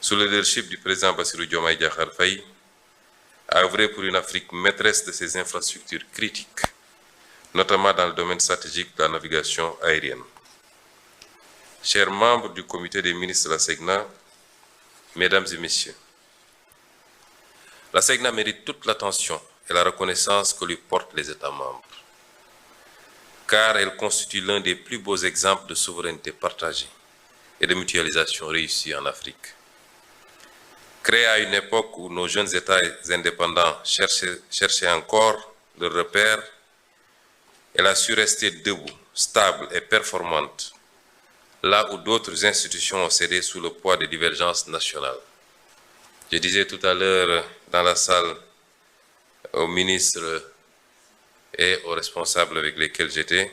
sous le leadership du président Bassirou Diomaye Diakhar Faye, a œuvré pour une Afrique maîtresse de ses infrastructures critiques, notamment dans le domaine stratégique de la navigation aérienne. Chers membres du comité des ministres de la SECNA, Mesdames et Messieurs, la SECNA mérite toute l'attention et la reconnaissance que lui portent les États membres, car elle constitue l'un des plus beaux exemples de souveraineté partagée et de mutualisation réussie en Afrique. Créée à une époque où nos jeunes États indépendants cherchaient encore leurs repères, elle a su rester debout, stable et performante, là où d'autres institutions ont cédé sous le poids des divergences nationales. Je disais tout à l'heure dans la salle aux ministres et aux responsables avec lesquels j'étais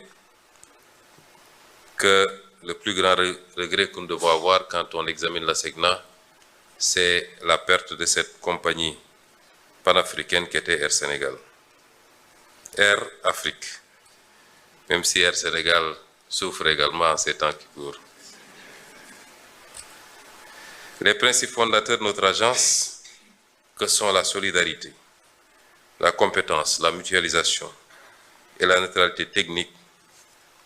que le plus grand regret que nous devons avoir quand on examine la SECNA, c'est la perte de cette compagnie panafricaine qui était Air Sénégal. Air Afrique, même si Air Sénégal souffre également en ces temps qui courent. Les principes fondateurs de notre agence, que sont la solidarité, la compétence, la mutualisation et la neutralité technique,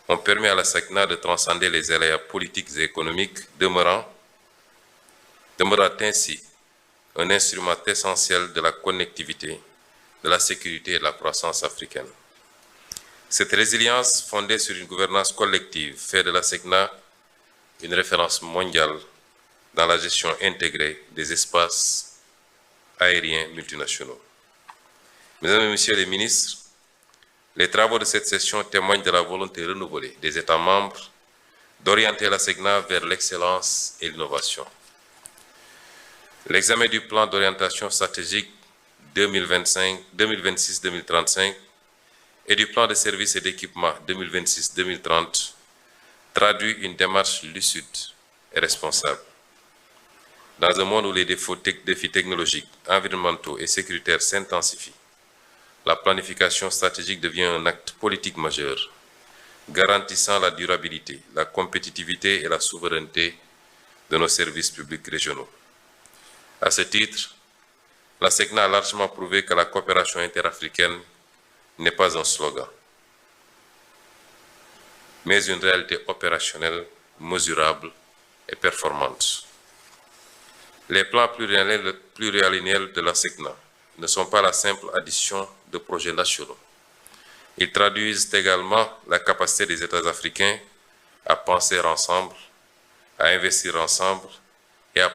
ont permis à la SECNA de transcender les aléas politiques et économiques, demeurant ainsi un instrument essentiel de la connectivité, de la sécurité et de la croissance africaine. Cette résilience, fondée sur une gouvernance collective, fait de la SECNA une référence mondiale dans la gestion intégrée des espaces aériens multinationaux. Mesdames et Messieurs les ministres, les travaux de cette session témoignent de la volonté renouvelée des États membres d'orienter la SECNA vers l'excellence et l'innovation. L'examen du plan d'orientation stratégique 2026-2035 et du plan de services et d'équipement 2026-2030 traduit une démarche lucide et responsable. Dans un monde où les défis technologiques, environnementaux et sécuritaires s'intensifient, la planification stratégique devient un acte politique majeur, garantissant la durabilité, la compétitivité et la souveraineté de nos services publics régionaux. À ce titre, la SECNA a largement prouvé que la coopération interafricaine n'est pas un slogan, mais une réalité opérationnelle, mesurable et performante. Les plans pluriannuels de la SECNA ne sont pas la simple addition de projets nationaux. Ils traduisent également la capacité des États africains à penser ensemble, à investir ensemble